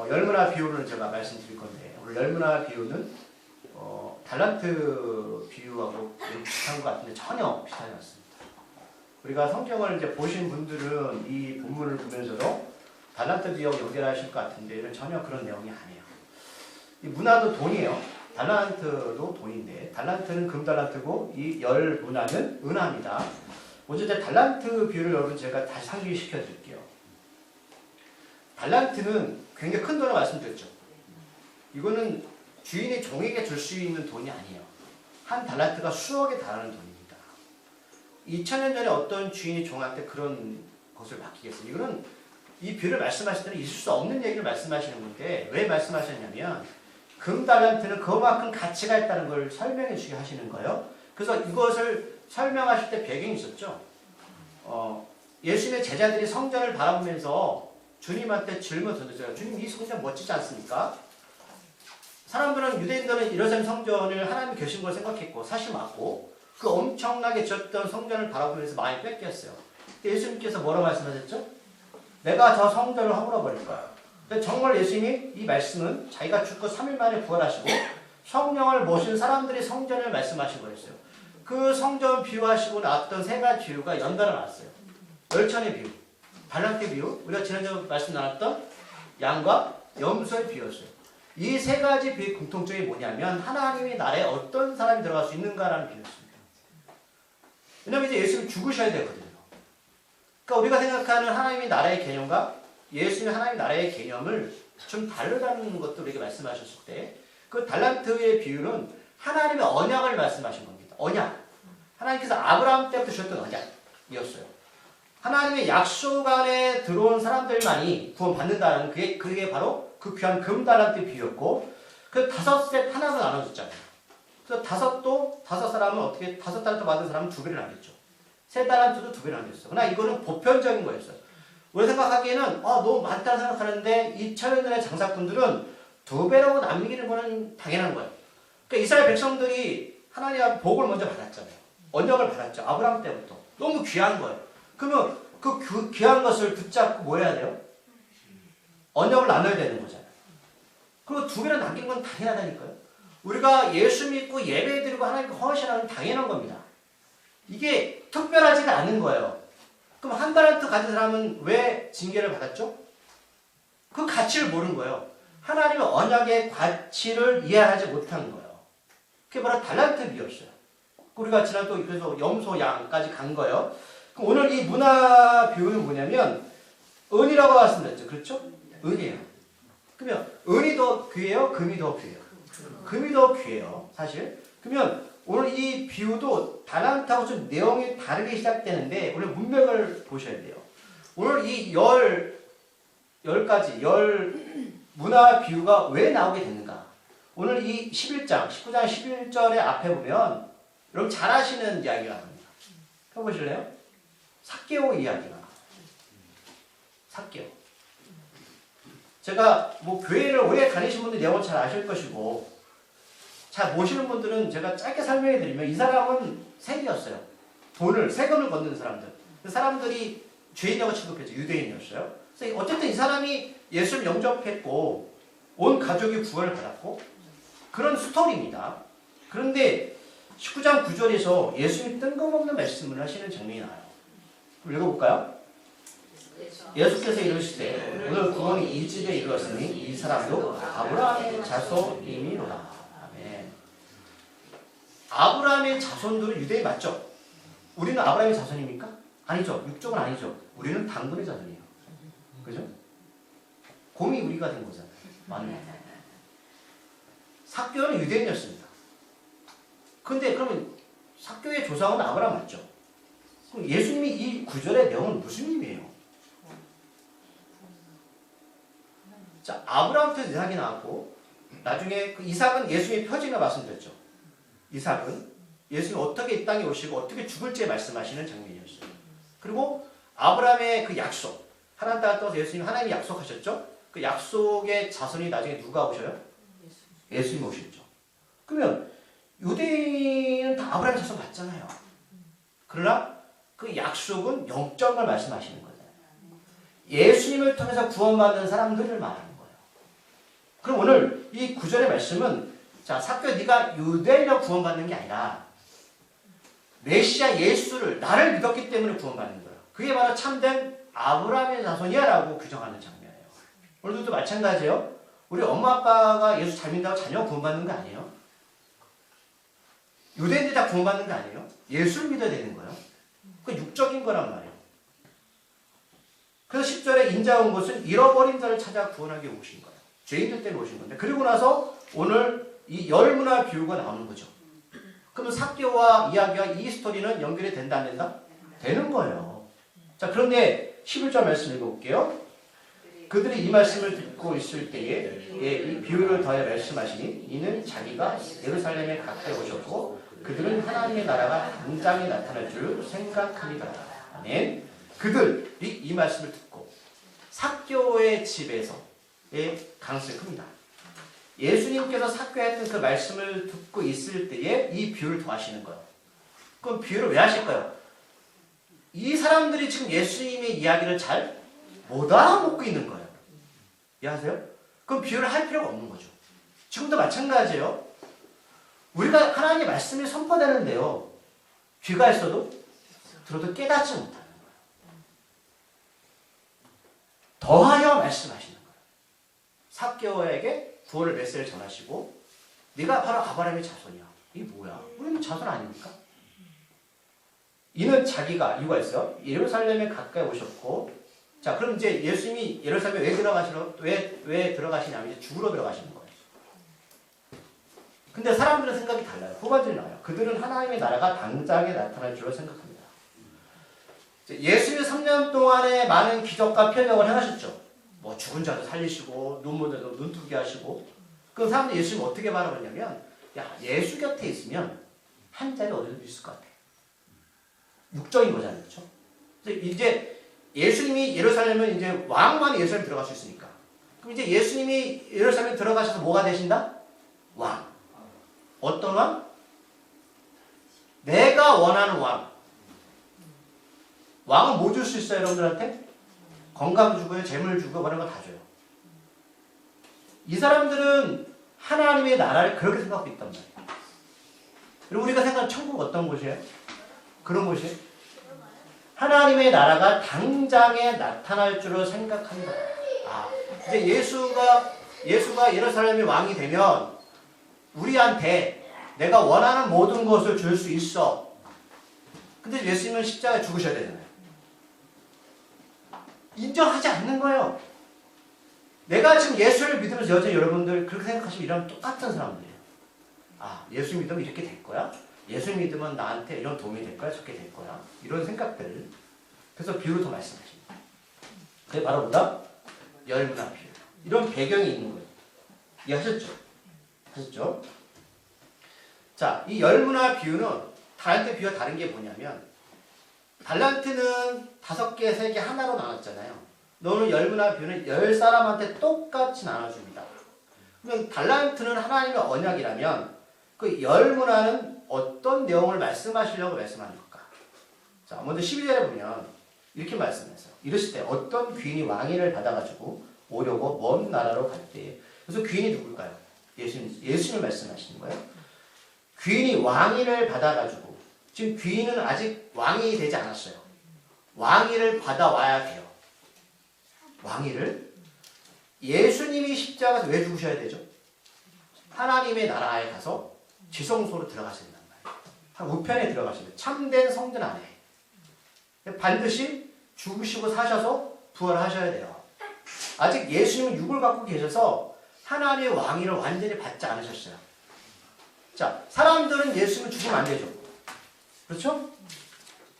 열문화 비유를 제가 말씀드릴 건데, 오늘 열문화 비유는 달란트 비유하고 비슷한 것 같은데 전혀 비슷하지 않습니다. 우리가 성경을 이제 보신 분들은 이 본문을 보면서도 달란트 비유하고 연결하실 것 같은데 이건 전혀 그런 내용이 아니에요. 이 문화도 돈이에요. 달란트도 돈인데 달란트는 금달란트고 이 열 문화는 은화입니다. 먼저 이제 달란트 비유를 여러분 제가 다시 상기시켜 드릴게요. 달란트는 굉장히 큰 돈을 말씀드렸죠. 이거는 주인이 종에게 줄 수 있는 돈이 아니에요. 한 달란트가 수억에 달하는 돈입니다. 2000년 전에 어떤 주인이 종한테 그런 것을 맡기겠어요? 이거는 이 비유를 말씀하실 때는 있을 수 없는 얘기를 말씀하시는 건데 왜 말씀하셨냐면 금 달란트는 그만큼 가치가 있다는 걸 설명해 주게 하시는 거예요. 그래서 이것을 설명하실 때 배경이 있었죠. 예수님의 제자들이 성전을 바라보면서 주님한테 질문 던졌어요. 주님 이 성전 멋지지 않습니까? 사람들은 유대인들은 예루살렘 성전을 하나님이 계신 걸 생각했고 사실 맞고 그 엄청나게 지었던 성전을 바라보면서 많이 뺏겼어요. 예수님께서 뭐라고 말씀하셨죠? 내가 저 성전을 허물어 버릴 거야. 정말 예수님이 이 말씀은 자기가 죽고 3일 만에 부활하시고 성령을 모신 사람들이 성전을 말씀하신 거였어요. 그 성전 비유하시고 나왔던 세 가지 비유가 연달아 나왔어요. 열천의 비유, 달란트 비유, 우리가 지난주에 말씀 나눴던 양과 염소의 비유였어요. 이 세 가지 비유의 공통점이 뭐냐면 하나님의 나라에 어떤 사람이 들어갈 수 있는가라는 비유였습니다. 왜냐하면 이제 예수님이 죽으셔야 되거든요. 그러니까 우리가 생각하는 하나님의 나라의 개념과 예수님의 하나님의 나라의 개념을 좀 다르다는 것도 우리에게 말씀하셨을 때 그 달란트의 비유는 하나님의 언약을 말씀하신 겁니다. 언약. 하나님께서 아브라함 때부터 주셨던 언약이었어요. 하나님의 약속 안에 들어온 사람들만이 구원받는다는 그게 바로 그 귀한 금달란트 비유였고 그 5셋 하나로 나눠졌잖아요. 그래서 다섯 사람은 어떻게 5달란트 받은 사람은 2배를 나눴죠. 3달란트도 2배를 나눴어요. 그러나 이거는 보편적인 거였어요. 우리 생각하기에는 너무 많다고 생각하는데 2000년 전의 장사꾼들은 2배라고 남기는 거는 당연한 거예요. 그러니까 이스라엘 백성들이 하나님 앞에 복을 먼저 받았잖아요. 언약을 받았죠. 아브라함 때부터. 너무 귀한 거예요. 그러면 그 귀한 것을 붙잡고 뭐 해야 돼요? 언약을 나눠야 되는 거잖아요. 그리고 2배를 남긴 건 당연하다니까요. 우리가 예수 믿고 예배 드리고 하나님께 헌신하는 당연한 겁니다. 이게 특별하지가 않은 거예요. 그럼 한 달란트 가진 사람은 왜 징계를 받았죠? 그 가치를 모르는 거예요. 하나님의 언약의 가치를 이해하지 못한 거예요. 그게 바로 달란트 비유였어요. 우리가 지난 또 그래서 염소 양까지 간 거예요. 그럼 오늘 이 문화 비유는 뭐냐면 은이라고 말씀드렸죠. 그렇죠? 은이에요. 그러면 은이 더 귀해요? 금이 더 귀해요? 금이 더 귀해요. 사실. 그러면 오늘 이 비유도 달란트하고 좀 내용이 다르게 시작되는데 오늘 문맥을 보셔야 돼요. 오늘 이 열 문화 비유가 왜 나오게 됐는가? 오늘 이 19장 11절의 앞에 보면 여러분 잘 아시는 이야기가 나옵니다. 펴보실래요? 삭개오 이야기가. 삭개오. 제가 교회를 오래 다니신 분들 내용을 잘 아실 것이고 잘 모시는 분들은 제가 짧게 설명해 드리면 이 사람은 세리였어요. 세금을 걷는 사람들. 그 사람들이 죄인이라고 취급했죠. 유대인이었어요. 그래서 어쨌든 이 사람이 예수를 영접했고 온 가족이 구원을 받았고 그런 스토리입니다. 그런데 19장 9절에서 예수님이 뜬금없는 말씀을 하시는 장면이 나와요. 그럼 읽어볼까요? 예수께서 이르시되 오늘 구원이 이 집에 이르렀으니 이 사람도 아브라함의 자손이니로다. 아멘. 아브라함의 자손들은 유대인 맞죠? 우리는 아브라함의 자손입니까? 아니죠. 육족은 아니죠. 우리는 당근의 자손이에요. 그죠? 곰이 우리가 된 거잖아요. 맞네. 삭개오는 유대인이었습니다. 근데 그러면 삭개오의 조상은 아브라함 맞죠? 그럼 예수님이 이 구절의 내용은 무슨 의미예요? 자, 아브라함부터 이삭이 나왔고 나중에 그 이삭은 예수님의 표징을 말씀드렸죠. 이삭은 예수님이 어떻게 이 땅에 오시고 어떻게 죽을지 말씀하시는 장면이었어요. 그리고 아브라함의 그 약속, 하나님 땅에 떠서 예수님 하나님이 약속하셨죠? 그 약속의 자손이 나중에 누가 오셔요? 예수님이 오셨죠. 그러면 유대인은 다 아브라함의 자손 맞잖아요. 그러나 그 약속은 영적인 걸 말씀하시는 거잖아요. 예수님을 통해서 구원받는 사람들을 말하는 거예요. 그럼 오늘 이 구절의 말씀은 자, 삭개오 네가 유대인으로 구원받는 게 아니라 메시아 예수를 나를 믿었기 때문에 구원받는 거예요. 그게 바로 참된 아브라함의 자손이야 라고 규정하는 장면이에요. 오늘도 마찬가지예요. 우리 엄마 아빠가 예수 잘 믿는다고 자녀가 구원받는 거 아니에요? 유대인들이 다 구원받는 거 아니에요? 예수를 믿어야 되는 거예요. 그 육적인 거란 말이에요. 그래서 10절에 인자 온 것은 잃어버린 자를 찾아 구원하기 위해 오신 거예요. 죄인들 때문에 오신 건데 그리고 나서 오늘 이 열무나 비유가 나오는 거죠. 그러면 삭개오와 이야기와 이 스토리는 연결이 된다 안 된다? 되는 거예요. 자, 그런데 11절 말씀 읽어볼게요. 그들이 이 말씀을 듣고 있을 때에 이 비유를 더해 말씀하시니 이는 자기가 예루살렘에 가까이 오셨고 그들은 하나님의 나라가 당장에 나타날 줄 생각하니라. 아멘. 그들이 이 말씀을 듣고 삭개오의 집에서의 가능성이 큽니다. 예수님께서 삭개오했던 그 말씀을 듣고 있을 때에 이 비유를 더하시는 거예요. 그럼 비유를 왜 하실까요? 이 사람들이 지금 예수님의 이야기를 잘 못 알아먹고 있는 거예요. 이해하세요? 그럼 비유를 할 필요가 없는 거죠. 지금도 마찬가지예요. 우리가 하나님의 말씀이 선포되는데요. 귀가 있어도 들어도 깨닫지 못하는 거예요. 더하여 말씀하시는 거예요. 삭개오에게 구원의 메시지를 전하시고 네가 바로 아브라함의 자손이야. 이게 뭐야? 우리는 자손 아닙니까? 이는 자기가 이유가 있어요. 예루살렘에 가까이 오셨고 자, 그럼 이제 예수님이 예루살렘에 왜 들어가시냐면 이제 죽으러 들어가시는 거예요. 근데 사람들은 생각이 달라요. 후반절이 나와요. 그들은 하나님의 나라가 당장에 나타날 줄로 생각합니다. 예수님이 3년 동안에 많은 기적과 표적을 행하셨죠. 뭐 죽은 자도 살리시고 눈 못 뜨도 눈 뜨게 하시고. 그럼 사람들이 예수님 어떻게 바라보냐면 야, 예수 곁에 있으면 한 자리 어디도 있을 것 같아. 육적인 거잖아요. 그렇죠? 이제 예수님이 예루살렘은 이제 왕만 예루살렘 들어갈 수 있으니까. 그럼 이제 예수님이 예루살렘 들어가셔서 뭐가 되신다? 왕. 어떤 왕? 내가 원하는 왕. 왕은 뭐 줄 수 있어요, 여러분들한테? 건강 주고요, 재물 주고, 그런 거 다 줘요. 이 사람들은 하나님의 나라를 그렇게 생각하고 있단 말이에요. 그리고 우리가 생각하는 천국 어떤 곳이에요? 그런 곳이에요. 하나님의 나라가 당장에 나타날 줄을 생각합니다. 아, 이제 예수가 예루살렘의 왕이 되면 우리한테 내가 원하는 모든 것을 줄 수 있어. 근데 예수님은 십자가에 죽으셔야 되잖아요. 인정하지 않는 거예요. 내가 지금 예수를 믿으면서 여전히 여러분들 그렇게 생각하시면 이러면 똑같은 사람들이에요. 아, 예수 믿으면 이렇게 될 거야? 예수 믿으면 나한테 이런 도움이 될 거야? 저렇게 될 거야? 이런 생각들. 그래서 비유로 더 말씀하십니다. 그게 바로 뭐다? 열무나 비유. 이런 배경이 있는 거예요. 이해하셨죠? 하셨죠? 자, 이 열무나 비유는 달란트 비유와 다른 게 뭐냐면 달란트는 5개, 3개 하나로 나눴잖아요. 너는 열무나 비유는 10사람한테 똑같이 나눠줍니다. 그러면 달란트는 하나님의 언약이라면 그 열무나는 어떤 내용을 말씀하시려고 말씀하는 걸까? 자, 먼저 12절에 보면 이렇게 말씀했어요. 이러실 때 어떤 귀인이 왕위를 받아가지고 오려고 먼 나라로 갈 때. 그래서 귀인이 누굴까요? 예수님을 말씀하시는 거예요. 귀인이 왕위를 받아가지고 지금 귀인은 아직 왕이 되지 않았어요. 왕위를 받아와야 돼요. 왕위를. 예수님이 십자가에서 왜 죽으셔야 되죠? 하나님의 나라에 가서 지성소로 들어가셔야 된단 말이에요. 한 우편에 들어가셔야 돼요. 참된 성전 안에. 반드시 죽으시고 사셔서 부활하셔야 돼요. 아직 예수님은 육을 갖고 계셔서 하나님의 왕위를 완전히 받지 않으셨어요. 자, 사람들은 예수님은 죽으면 안 되죠. 그렇죠?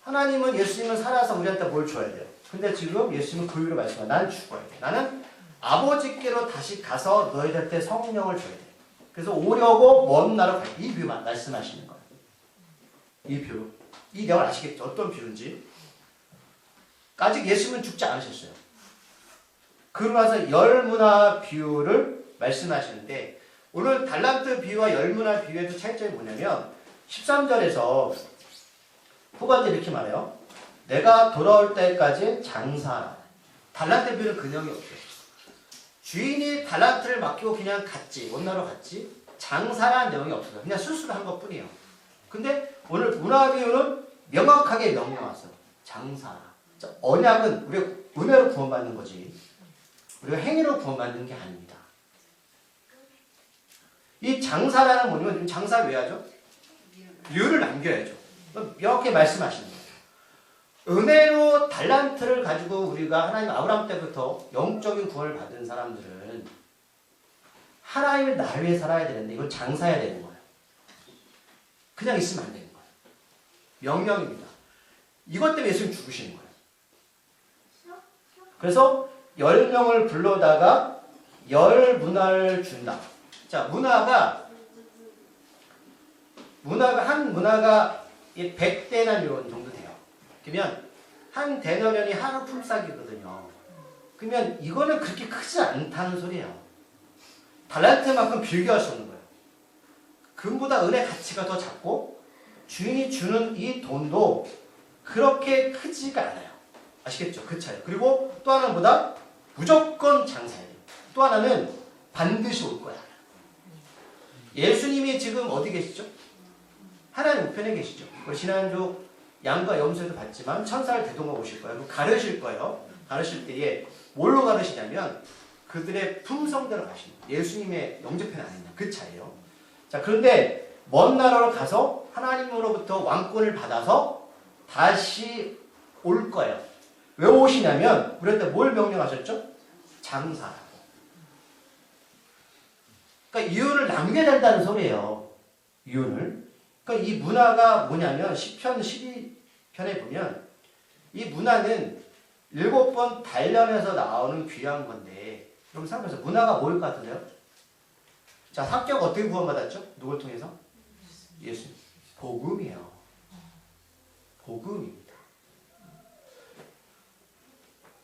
하나님은 예수님은 살아서 우리한테 뭘 줘야 돼요. 근데 지금 예수님은 그 이유로 말씀하세요. 나는 죽어야 돼. 나는 아버지께로 다시 가서 너희들한테 성령을 줘야 돼. 그래서 오려고 먼 나라로 가요. 이 비유만 말씀하시는 거예요. 이 비유. 이 내용을 아시겠죠? 어떤 비유인지. 아직 예수님은 죽지 않으셨어요. 그러고 나서 열무나 비유를 말씀하시는데 오늘 달란트 비유와 열무나 비유의 차이점이 뭐냐면 13절에서 후반절에 이렇게 말해요. 내가 돌아올 때까지 장사하라. 달란트 비유는 근형이 없어요. 주인이 달란트를 맡기고 그냥 갔지. 원나로 갔지. 장사라는 내용이 없어요. 그냥 수술을 한 것뿐이에요. 근데 오늘 문화비유는 명확하게 명령왔어. 장사라. 언약은 우리가 은혜로 구원받는 거지. 우리가 행위로 구원받는 게 아닙니다. 이 장사라는 뭐냐면 장사 왜 하죠? 유를 남겨야죠. 명확히 말씀하시는 거예요. 은혜로 달란트를 가지고 우리가 하나님 아브라함 때부터 영적인 구원을 받은 사람들은 하나님의 나를 위해 살아야 되는데 이걸 장사해야 되는 거예요. 그냥 있으면 안 되는 거예요. 명령입니다. 이것 때문에 예수님 죽으시는 거예요. 그래서 10명을 불러다가 10문화를 준다. 자, 문화가 한 문화가 100데나리온 정도 돼요. 그러면 한 데나리온이 하루 품삯이거든요. 그러면 이거는 그렇게 크지 않다는 소리예요. 달란트만큼 비교할 수 없는 거예요. 금보다 은의 가치가 더 작고 주인이 주는 이 돈도 그렇게 크지가 않아요. 아시겠죠? 그 차이. 그리고 또 하나는 뭐다? 무조건 장사해야 돼요. 또 하나는 반드시 올 거야. 예수님이 지금 어디 계시죠? 하나님 우편에 계시죠. 지난주 양과 염소에도 봤지만 천사를 대동하고 오실 거예요. 가르실 거예요. 가르실 때에 뭘로 가르시냐면 그들의 품성대로 가시는 거예요. 예수님의 영접편이 아니냐. 그 차이예요. 자, 그런데 먼 나라로 가서 하나님으로부터 왕권을 받아서 다시 올 거예요. 왜 오시냐면 우리한테 뭘 명령하셨죠? 장사라고. 그러니까 이윤을 남겨야 된다는 소리예요. 이윤을. 그러니까 이 문화가 뭐냐면 시편 12편에 보면 이 문화는 7번 단련해서 나오는 귀한 건데 여러분 생각해보세요. 문화가 뭐일 것 같은데요? 자, 합격 어떻게 구원받았죠? 누굴 통해서? 예수. 복음이에요. 복음입니다.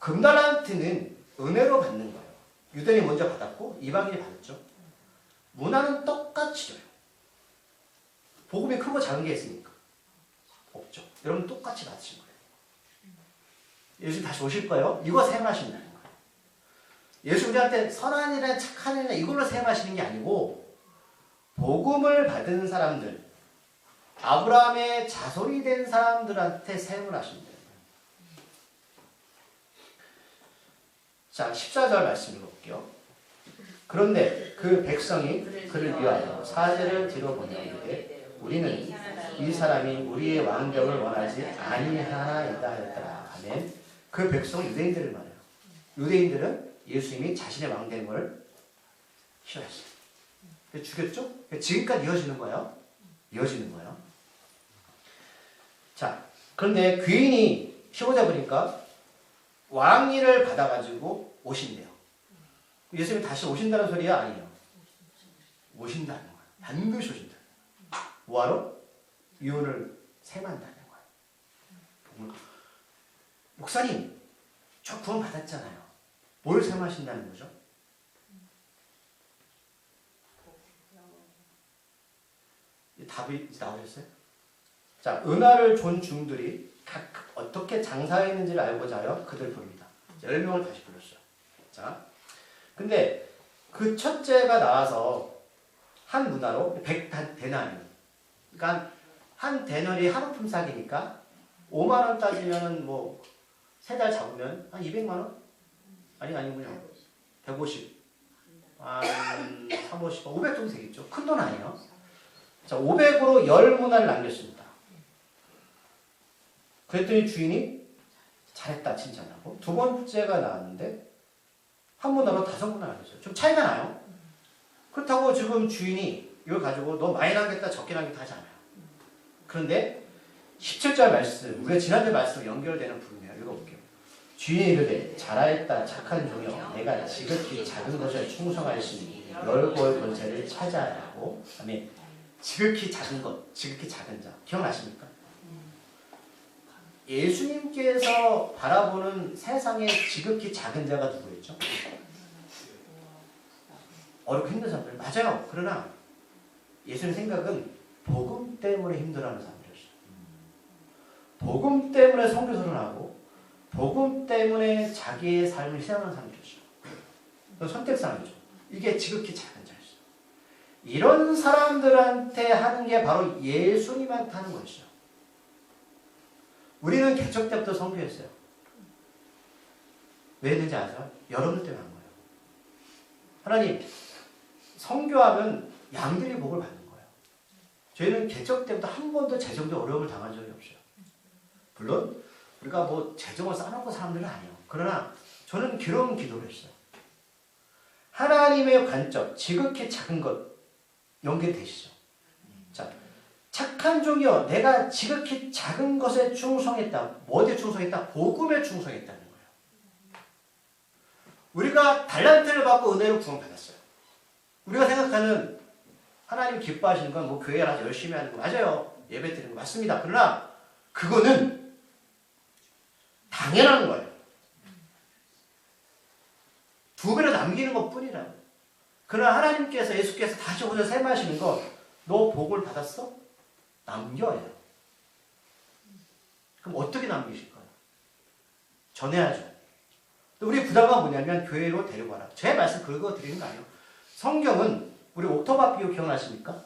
금달란트는 은혜로 받는 거예요. 유대인이 먼저 받았고 이방인이 받았죠. 문화는 똑같이 줘요. 복음이 크고 작은 게 있습니까? 없죠. 여러분 똑같이 받으신 거예요. 예수님 다시 오실 거예요. 이거 사용하신다는 거예요. 예수 우리한테 선한 일이나 착한 일이나 이걸로 사용하시는 게 아니고 복음을 받은 사람들, 아브라함의 자손이 된 사람들한테 사용을 하신다. 자, 14절 말씀 읽어볼게요. 그런데 그 백성이 그를 위하여 사제를 뒤로 보내오되 우리는 이 사람이 우리의 왕정을 원하지 아니하나이다 하였더라. 아멘. 그 백성은 유대인들을 말해요. 유대인들은 예수님이 자신의 왕 되는 것을 싫어했어요. 죽였죠? 지금까지 이어지는 거예요. 이어지는 거예요. 자, 그런데 귀인이 15절 보니까 왕위를 받아가지고 오신대요. 예수님이 다시 오신다는 소리야? 아니에요. 오신다는 거예요. 반드시 오신다. 뭐하러? 이혼을 생한다는 거예요. 목사님, 저 구원 받았잖아요. 뭘 생하신다는 거죠? 답이 나오셨어요? 자, 은화를 준 중들이 각 어떻게 장사했는지를 알고자 하여 그들 부릅니다. 10명을 다시 불렀어요. 자, 근데 그 첫째가 나와서 한 문화로 100데나리. 그러니까 한 데널이 하루 품삯이니까 5만 원 따지면은 뭐 3달 잡으면 한 200만 원? 아니군요. 150. 한 350, 500 정도 되겠죠. 큰 돈 아니에요. 자, 500으로 10문화를 남겼습니다. 그랬더니 주인이 잘했다 칭찬하고 두 번째가 나왔는데 한 문화로 5문화 남겼어요. 좀 차이가 나요. 그렇다고 지금 주인이 이걸 가지고 너 많이 남겼다 적게 남겼다 하지 않아요. 그런데 17절 말씀, 우리가 지난주 말씀으로 연결되는 부분이에요. 읽어볼게요. 주인이 이르되 잘하였다 착한 종이여 내가 지극히 작은 것에 충성하였으니 넓고 권세를 차지하라고. 그다음에 지극히 작은 것, 지극히 작은 자. 기억나십니까? 예수님께서 바라보는 세상의 지극히 작은 자가 누구였죠? 어렵고 힘든 사람들. 맞아요. 그러나 예수님 생각은 복음 때문에 힘들어하는 사람들이었어요. 복음 때문에 선교사를 하고 복음 때문에 자기의 삶을 희생하는 사람들이었어요. 선택사항이죠. 이게 지극히 작은 자였어요. 이런 사람들한테 하는 게 바로 예수님한테 하는 것이죠. 우리는 개척 때부터 선교했어요. 왜 했는지 아세요? 여러분들 때문에 한 거예요. 하나님, 선교하면 양들이 복을 받는 거예요. 저희는 개척 때부터 한 번도 재정적 어려움을 당한 적이 없어요. 물론 우리가 뭐 재정을 쌓아놓고 사람들은 아니에요. 그러나 저는 그런 기도를 했어요. 하나님의 관점, 지극히 작은 것 연결되시죠. 자, 착한 종이여, 내가 지극히 작은 것에 충성했다. 뭐에 충성했다? 복음에 충성했다는 거예요. 우리가 달란트를 받고 은혜로 구원받았어요. 우리가 생각하는 하나님 기뻐하시는 건 뭐 교회 가서 열심히 하는 거 맞아요. 예배 드리는 거 맞습니다. 그러나 그거는 당연한 거예요. 두 배로 남기는 것 뿐이라고. 그러나 하나님께서 예수께서 다시 오셔서 셈하시는 거, 너 복을 받았어? 남겨야 해요. 그럼 어떻게 남기실 거예요? 전해야죠. 우리 부담은 뭐냐면 교회로 데리고 와라. 제 말씀 긁어 드리는 거 아니에요. 성경은 우리 옥토밥 비유 기억나십니까?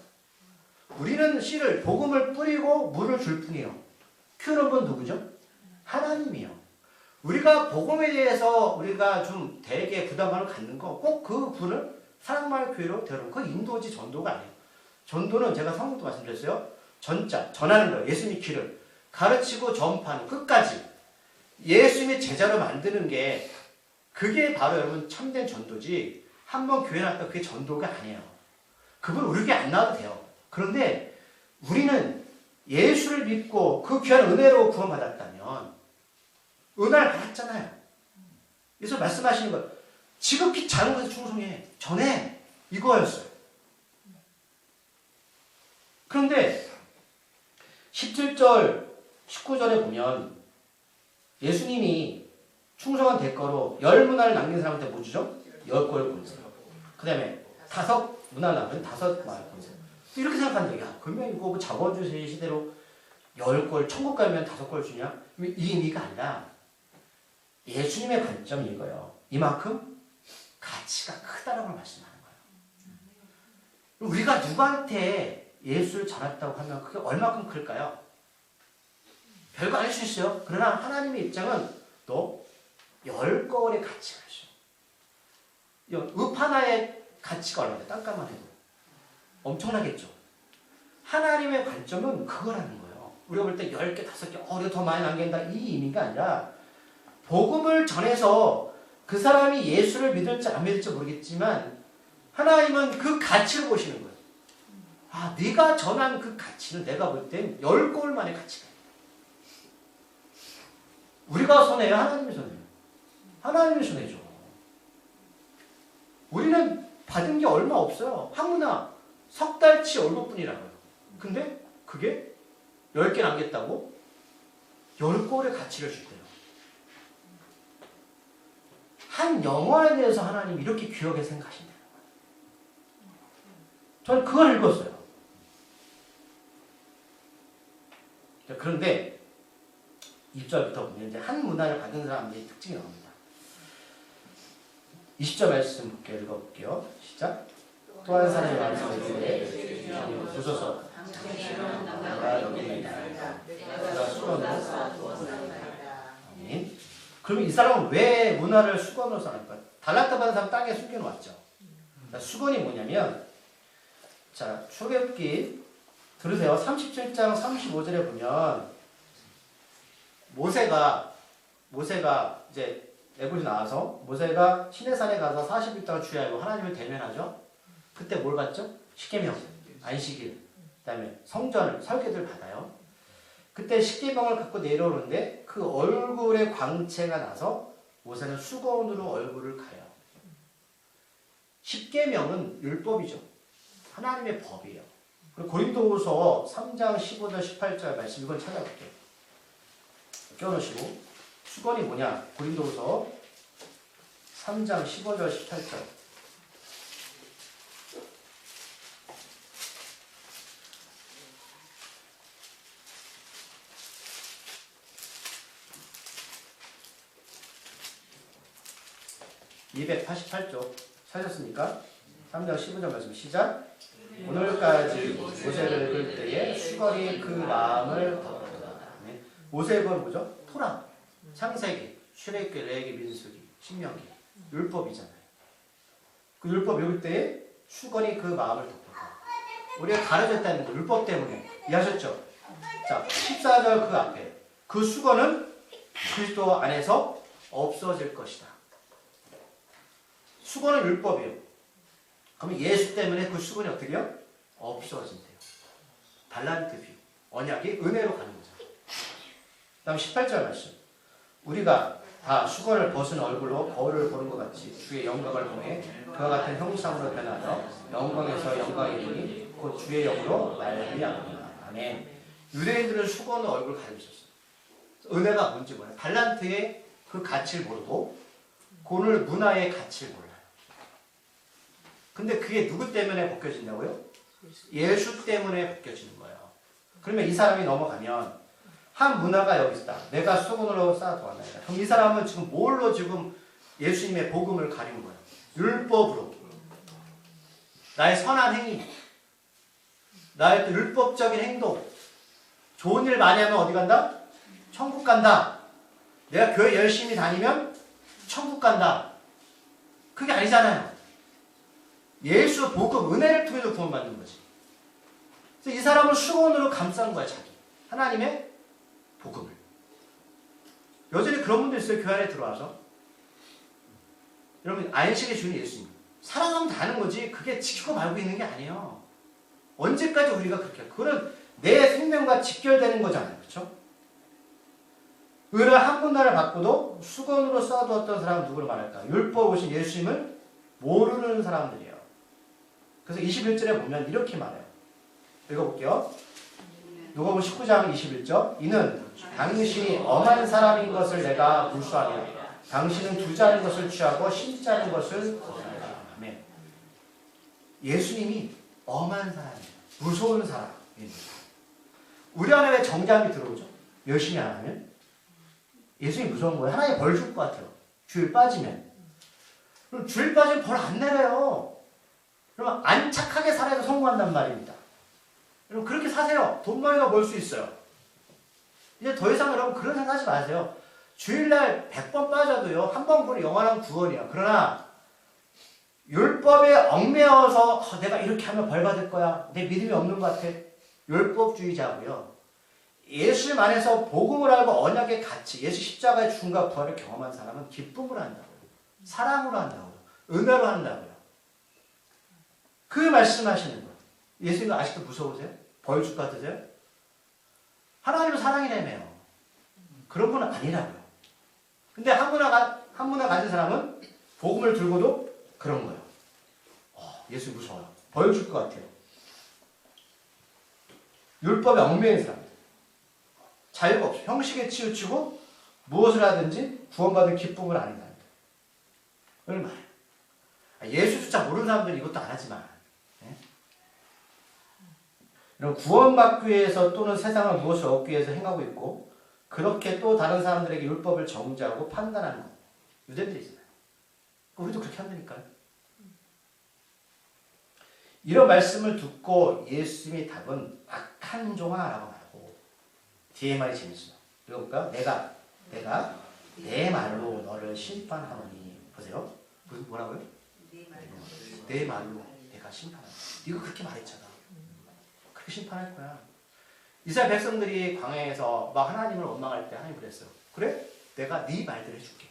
우리는 씨를 복음을 뿌리고 물을 줄 뿐이에요. 키우는 분 누구죠? 하나님이요. 우리가 복음에 대해서 우리가 좀 되게 부담감을 갖는 거 꼭 그 분을 사랑마을 교회로 데려오는 그 인도지 전도가 아니에요. 전도는 제가 성경도 말씀드렸어요. 전자, 전하는 거예요. 예수님의 길을 가르치고 전파하는 끝까지 예수님의 제자로 만드는 게 그게 바로 여러분 참된 전도지. 한번 교회 나왔다 그게 전도가 아니에요. 그분 우리 교회 안 나와도 돼요. 그런데 우리는 예수를 믿고 그 귀한 은혜로 구원받았다면 은혜를 받았잖아요. 그래서 말씀하시는 것 지극히 작은 것에 충성해. 전해. 이거였어요. 그런데 17절 19절에 보면 예수님이 충성한 대가로 10문화를 남긴 사람한테 뭐 주죠? 10골 보내세요. 그 다음에 5문화 남은 5말 보내세요. 이렇게 생각하는데 야 그러면 이거 뭐 자본주의 시대로 10골 천국 가면 5골 주냐? 이 의미가 아니라 예수님의 관점이 이거예요. 이만큼 가치가 크다라고 말씀하는 거예요. 우리가 누구한테 예수를 전했다고 하면 그게 얼마큼 클까요? 별거 아닐 수 있어요. 그러나 하나님의 입장은 또 10거울의 가치가 있어요. 읍 하나의 가치가 얼마나 땅값만 해도 엄청나겠죠. 하나님의 관점은 그거라는 거예요. 우리가 볼 때 10개, 5개, 우리가 더 많이 남긴다 이 의미가 아니라 복음을 전해서 그 사람이 예수를 믿을지 안 믿을지 모르겠지만 하나님은 그 가치를 보시는 거예요. 아, 네가 전한 그 가치는 내가 볼 땐 10거울만의 가치가 있다. 우리가 손해요? 하나님이 손해요? 하나님이 손해죠. 우리는 받은 게 얼마 없어요. 한문화 석 달치 얼마뿐이라고요. 근데 그게 10개 남겼다고 10골의 가치를 줄대요. 한 영혼에 대해서 하나님 이렇게 귀하게 생각하신다는 거예요. 저는 그걸 읽었어요. 그런데 1절부터 보면 이제 한 문화를 받은 사람들의 특징이 나옵니다. 20절 말씀 읽어볼게요. 시작. 또 한 사람이 말씀하시되 부소서 내가 여기있다. 내가 수건으로 아멘. 그러면 이 사람은 왜 문화를 수건으로 써놨을까? 달란트 받은 사람 땅에 숨겨놓았죠. 수건이 뭐냐면 자 출애굽기 들으세요. 37장 35절에 보면 모세가 이제 애굽에서 나와서 모세가 시내산에 가서 40일 동안 주야로 하나님을 대면하죠. 그때 뭘 받죠? 십계명, 안식일, 그 다음에 성전을 설계들 받아요. 그때 십계명을 갖고 내려오는데 그 얼굴에 광채가 나서 모세는 수건으로 얼굴을 가려요. 십계명은 율법이죠. 하나님의 법이에요. 그리고 고린도후서 3장 15절 18절 말씀 이건 찾아볼게요. 껴놓으시고 수건이 뭐냐? 고린도후서 3장 15절 18절 288쪽 찾았습니까? 3장 15절 말씀 시작. 오늘까지 모세를 볼 때에 수건이 그 마음을 덮었다. 모세가 뭐죠? 토라, 창세기, 출애굽기, 레위기, 민수기, 신명기, 율법이잖아요. 그 율법 읽을 때에 수건이 그 마음을 덮었다. 우리가 가려졌다는 거, 율법 때문에. 이해하셨죠? 자, 14절 그 앞에 그 수건은 그리스도 안에서 없어질 것이다. 수건은 율법이에요. 그러면 예수 때문에 그 수건이 어떻게 해요? 없어진대요. 달란트 뷰. 언약이 은혜로 가는 거죠. 그 다음 18절 말씀. 우리가 다 수건을 벗은 얼굴로 거울을 보는 것 같이 주의 영광을 보내 그와 같은 형상으로 변하여 영광에서 영광에 이르니 곧 주의 영으로 말미암으리라. 아멘. 유대인들은 수건으로 얼굴을 가리고 있었어요. 은혜가 뭔지 몰라요. 달란트의 그 가치를 모르고 오늘 문화의 가치를 몰라요. 근데 그게 누구 때문에 벗겨진다고요? 예수 때문에 벗겨지는 거예요. 그러면 이 사람이 넘어가면 한 문화가 여기 있다. 내가 수건으로 쌓아두었나이다. 그럼 이 사람은 지금 뭘로 지금 예수님의 복음을 가린 거예요? 율법으로. 나의 선한 행위, 나의 율법적인 행동, 좋은 일 많이 하면 어디 간다? 천국 간다. 내가 교회 열심히 다니면 천국 간다. 그게 아니잖아요. 예수 복음, 은혜를 통해서 구원받는 거지. 그래서 이 사람을 수건으로 감싼 거야, 자기. 하나님의 복음을. 여전히 그런 분들 있어요, 교회 안에 들어와서. 여러분, 안식의 주인 예수님. 사랑하면 다 하는 거지, 그게 지키고 말고 있는 게 아니에요. 언제까지 우리가 그렇게 해요? 그거는 내 생명과 직결되는 거잖아요. 그렇죠? 은혜 한 분나를 받고도 수건으로 쌓아두었던 사람은 누구를 말할까? 율법 오신 예수님을 모르는 사람들이에요. 그래서 21절에 보면 이렇게 말해요. 읽어볼게요. 누가복음 19장 21절. 이는 당신이 엄한 사람인 것을 내가 물수하며 당신은 두자는 것을 취하고 신자는 것을 거절하라. 아멘. 예수님이 엄한 사람이에요. 무서운 사람입니다. 우리 안에 왜 정죄함이 들어오죠? 열심히 안 하면? 예수님이 무서운 거예요. 하나님 벌 줄 것 같아요. 주일 빠지면. 그럼 주일 빠지면 벌 안 내려요. 그러면 안 착하게 살아야 성공한단 말입니다. 여러분 그렇게 사세요. 돈 많이 더 벌 수 있어요. 이제 더 이상 여러분 그런 생각하지 마세요. 주일날 100번 빠져도요. 한 번 보는 영원한 구원이에요. 그러나 율법에 얽매여서 내가 이렇게 하면 벌 받을 거야. 내 믿음이 없는 것 같아. 율법주의자고요. 예수님 안에서 복음을 알고 언약의 가치, 예수 십자가의 죽음과 부활을 경험한 사람은 기쁨을 한다고요. 사랑으로 한다고요. 은혜로 한다고요. 그 말씀하시는 거예요. 예수님 아직도 무서우세요? 벌 줄 것 같으세요? 하나님은 사랑이라며요. 그런 분은 아니라고요. 근데 한 문화 가진 사람은 복음을 들고도 그런 거예요. 예수 무서워요. 벌 줄 것 같아요. 율법에 얽매인 사람. 자유가 없어. 형식에 치우치고 무엇을 하든지 구원받을 기쁨을 아니다. 얼마나. 예수조차 모르는 사람들은 이것도 안 하지만. 이런 구원받기 위해서 또는 세상을 무엇을 얻기 위해서 행하고 있고 그렇게 또 다른 사람들에게 율법을 정죄하고 판단하는 것. 유대인들이잖아요. 우리도 그렇게 한다니까요. 이런 말씀을 듣고 예수님의 답은 악한 종아 라고 말하고 뒤에 말이 재밌어요. 읽어볼까요? 내가 내 말로 너를 심판하노니. 보세요. 뭐라고요? 내 말로 내가 심판하노니. 이거 그렇게 말했잖아. 그렇게 심판할 거야. 이스라엘 백성들이 광야에서 막 하나님을 원망할 때 하나님 그랬어요. 그래? 내가 네 말대로 해줄게.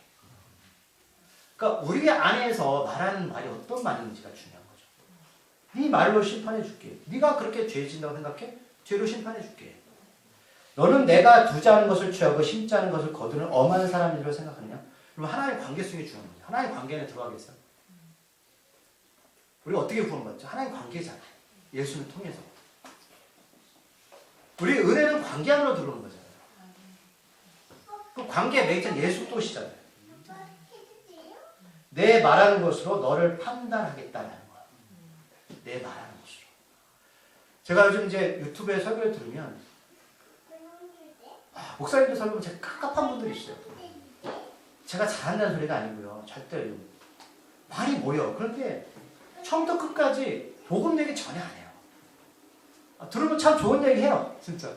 그러니까 우리 안에서 말하는 말이 어떤 말인지가 중요한 거죠. 네 말로 심판해 줄게. 네가 그렇게 죄 진다고 생각해? 죄로 심판해 줄게. 너는 내가 두자는 것을 취하고 심자는 것을 거두는 엄한 사람이라고 생각하느냐? 그럼 하나님 관계성이 중요한 거죠. 하나님 관계에 들어가겠어요? 우리가 어떻게 구원받죠? 하나님 관계잖아요. 예수를 통해서. 우리 은혜는 관계 안으로 들어오는 거잖아요. 그 관계 매장 예수 또시잖아요. 내 말하는 것으로 너를 판단하겠다는 거야. 내 말하는 것으로. 제가 요즘 이제 유튜브에 설교를 들으면 목사님들 설교면 제가 깝깝한 분들이 있어요. 제가 잘한다는 소리가 아니고요. 절대 많이 모여. 그런데 처음부터 끝까지 복음 얘기 전혀 안 해요. 들으면 참 좋은 얘기 해요. 진짜.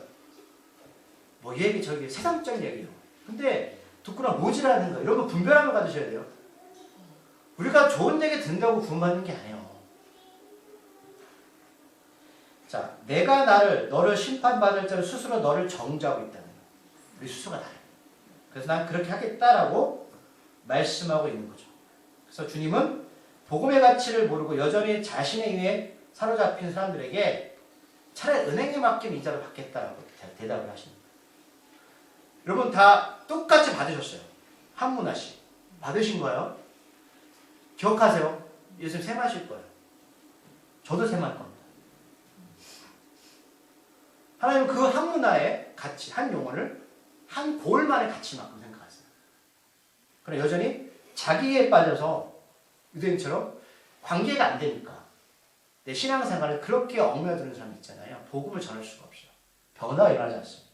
뭐 얘기 저기 세상적인 얘기요. 근데 듣거나 모질하는 거 이런 거 분별함을 가지셔야 돼요. 우리가 좋은 얘기 듣는다고 구원받는 게 아니에요. 자, 내가 너를 심판받을 자를 스스로 너를 정죄하고 있다는 거예요. 우리 스스로가 나를. 그래서 난 그렇게 하겠다라고 말씀하고 있는 거죠. 그래서 주님은 복음의 가치를 모르고 여전히 자신의 의에 사로잡힌 사람들에게 차라리 은행에 맡기면 이자를 받겠다라고 대답을 하십니다. 여러분 다 똑같이 받으셨어요. 한문화씩. 받으신 거예요. 기억하세요. 예수님 셈하실 거예요. 저도 셈할 겁니다. 하나님은 그 한문화의 가치, 한 용어를 한 골만의 가치만큼 생각하세요. 그러나 여전히 자기에 빠져서 유대인처럼 관계가 안 되니까 내 신앙생활을 그렇게 얽매여드는 사람 있잖아요. 복음을 전할 수가 없어요. 변화가 일어나지 않습니다.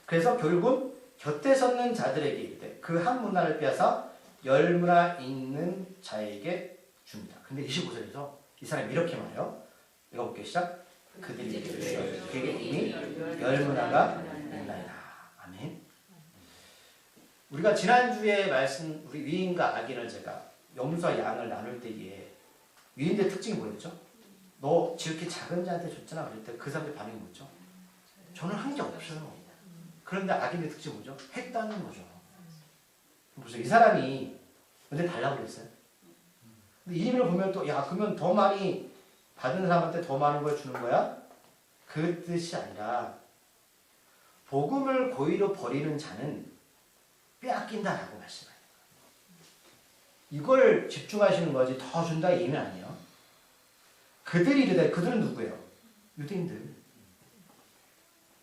그래서 결국은 곁에 섰는 자들에게 이르되 그 한 문화를 빼앗아 열문화 있는 자에게 줍니다. 근데 25절에서 이 사람이 이렇게 말해요. 읽어볼게요. 시작. 그들이 그에게 이미 열문화가 있나이다. 아멘. 우리가 지난주에 말씀 우리 위인과 악인을 제가 염소와 양을 나눌 때에 위인들의 특징이 뭐였죠? 너 지극히 작은 자한테 줬잖아. 그럴 때 그 사람들 반응이 뭐죠? 저는 한 게 없어요. 그런데 악인의 특징이 뭐죠? 했다는 거죠. 무슨 이 사람이 근데 달라고 그랬어요. 근데 이 의미를 보면 또 야 그러면 더 많이 받은 사람한테 더 많은 걸 주는 거야? 그 뜻이 아니라 복음을 고의로 버리는 자는 빼앗긴다라고 말씀해요. 이걸 집중하시는 거지 더 준다 이 의미는 아니에요. 그들이 이르되 그들은 누구예요? 유대인들.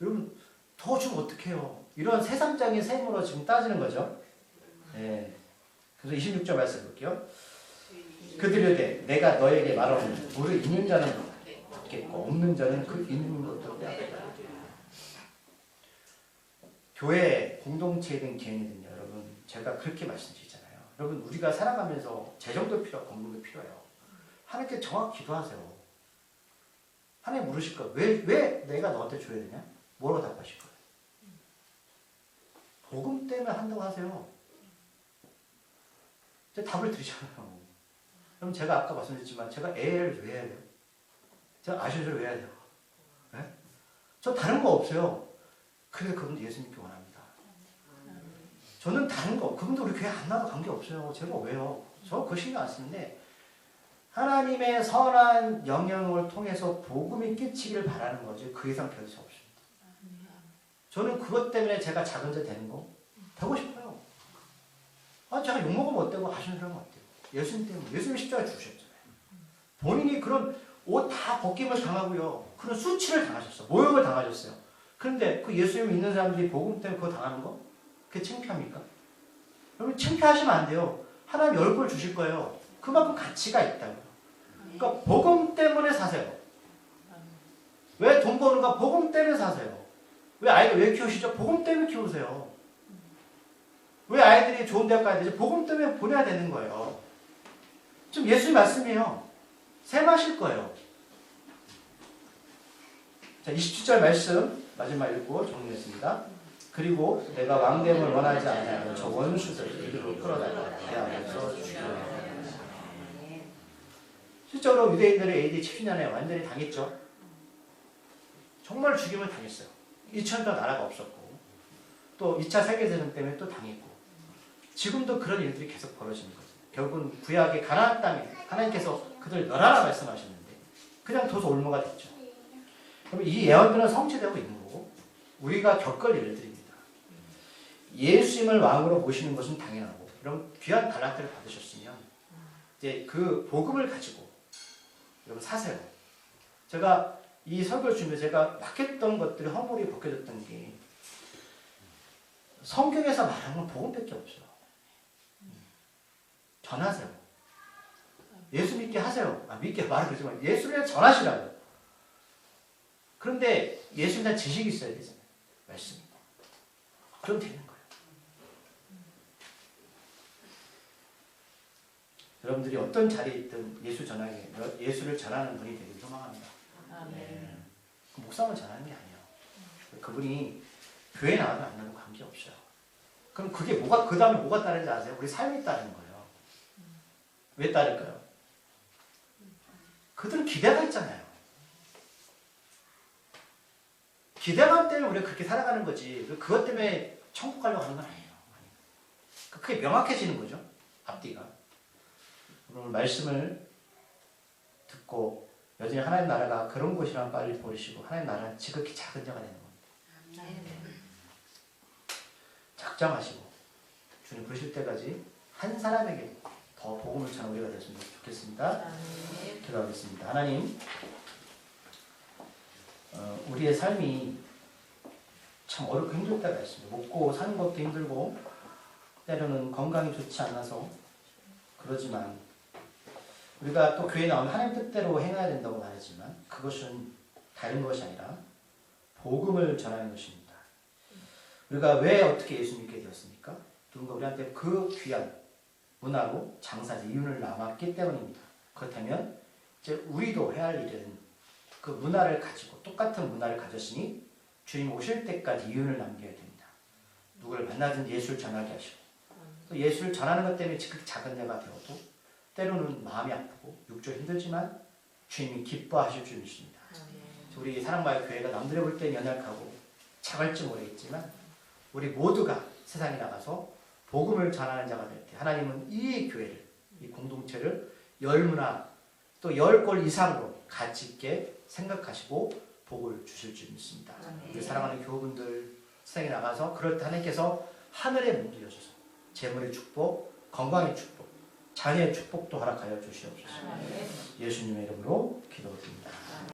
여러분 더 주면 어떡해요? 이런 세상적인 셈으로 지금 따지는 거죠. 네. 그래서 26절 말씀 볼게요. 그들이 이르되 내가 너에게 말하노니 우리 있는 자는 받겠고 없는 자는 그 있는 것도 빼앗겠다. 교회 공동체든 개인이든요. 여러분 제가 그렇게 말씀드리잖아요. 여러분 우리가 살아가면서 재정도 필요하고 건강도 필요해요. 하나님께 정확히 기도하세요. 하나님 물으실 거예요. 왜 내가 너한테 줘야 되냐? 뭐라고 답하실 거예요? 복음 때문에 한다고 하세요. 제가 답을 드리잖아요. 그럼 제가 아까 말씀드렸지만 제가 애를 왜 해야 돼요? 제가 아시를 왜 해야 돼요? 네? 저 다른 거 없어요. 그래 그분 예수님께 원합니다. 저는 다른 거 그분도 우리 교회 안 나와도 관계없어요. 제가 왜요? 저 그거 신경 안 쓰는데 하나님의 선한 영향을 통해서 복음이 끼치기를 바라는 거지 그 이상 별 수 없습니다. 저는 그것 때문에 제가 작은 자 되는 거 되고 싶어요. 제가 욕먹으면 어때고 하시는 사람은 어때요? 예수님 때문에 예수님 십자가에 죽으셨잖아요. 본인이 그런 옷 다 벗김을 당하고요. 그런 수치를 당하셨어요. 모욕을 당하셨어요. 그런데 그 예수님 믿는 사람들이 복음 때문에 그거 당하는 거? 그게 창피합니까? 여러분 창피하시면 안 돼요. 하나님 얼굴 주실 거예요. 그만큼 가치가 있다고요. 그러니까 복음 때문에 사세요. 왜 돈 버는가? 복음 때문에 사세요. 왜 아이들 왜 키우시죠? 복음 때문에 키우세요. 왜 아이들이 좋은 대학 가야 되죠? 복음 때문에 보내야 되는 거예요. 지금 예수님 말씀이에요. 셈하실 거예요. 자, 27절 말씀 마지막 읽고 정리했습니다. 그리고 내가 왕됨을 원하지 않아요. 저 원수들 이들로 끌어다가 대하면서 죽여요. 실제로 유대인들이 AD 70년에 완전히 당했죠. 정말 죽임을 당했어요. 2000년 동안 나라가 없었고 또 2차 세계대전 때문에 또 당했고 지금도 그런 일들이 계속 벌어지는 거죠. 결국은 구약의 가나안 땅에 하나님께서 그들 멸하라 말씀하셨는데 그냥 둬서 올무가 됐죠. 그럼 이 예언들은 성취되고 있는 거고 우리가 겪을 일들입니다. 예수님을 왕으로 모시는 것은 당연하고 이런 귀한 달란트를 받으셨으면 이제 그 복음을 가지고 여러분 사세요. 제가 이 설교를 준비해 제가 막 했던 것들이 허물이 벗겨졌던 게 성경에서 말하는 건 복음밖에 없어요. 전하세요. 예수 믿게 하세요. 믿게 말을 그러지만 예수를 전하시라고요. 그런데 예수에 대한 지식이 있어야 되잖아요. 말씀이. 그럼 되는 거예요. 여러분들이 어떤 자리에 있든 예수를 전하는 분이 되길 소망합니다. 아멘. 목사만 전하는 게 아니에요. 그분이 교회 나와도 안 나와도 관계없어요. 그럼 그게 그 다음에 뭐가 따르는지 아세요? 우리 삶이 따르는 거예요. 왜 따를까요? 그들은 기대가 있잖아요. 기대감 때문에 우리가 그렇게 살아가는 거지. 그것 때문에 천국 가려고 하는 건 아니에요. 그게 명확해지는 거죠. 앞뒤가. 오늘 말씀을 듣고 여전히 하나님 나라가 그런 곳이란 빨리 보이시고 하나님 나라는 지극히 작은 자가 되는 겁니다. 작정하시고 주님 부르실 때까지 한 사람에게 더 복음을 전하는 우리가 됐으면 좋겠습니다. 기도하겠습니다. 하나님, 우리의 삶이 참 어렵고 힘들 때가 있습니다. 먹고 사는 것도 힘들고 때로는 건강이 좋지 않아서 그러지만 우리가 또 교회에 나오면 하나님 뜻대로 행해야 된다고 말하지만 그것은 다른 것이 아니라 복음을 전하는 것입니다. 우리가 왜 어떻게 예수 믿게 되었습니까? 누군가 우리한테 그 귀한 문화로 장사지 이윤을 남았기 때문입니다. 그렇다면 이제 우리도 해야 할 일은 그 문화를 가지고 똑같은 문화를 가졌으니 주님 오실 때까지 이윤을 남겨야 됩니다. 누구를 만나든 예수를 전하게 하시고 또 예수를 전하는 것 때문에 지극히 작은 자가 되어도 때로는 마음이 아프고 육적으로 힘들지만 주님이 기뻐하실 줄 믿습니다. 우리 사랑마을 교회가 남들이 볼 때 연약하고 작을지 모르겠지만 우리 모두가 세상에 나가서 복음을 전하는 자가 될 때 하나님은 이 교회를, 이 공동체를 10문화 또 10골 이상으로 가치 있게 생각하시고 복을 주실 줄 믿습니다. 우리 사랑하는 교우분들 세상에 나가서 그럴 때 하나님께서 하늘의 문을 여셔서 재물의 축복, 건강의 축복, 자녀의 축복도 허락하여 주시옵소서. 예수님의 이름으로 기도드립니다.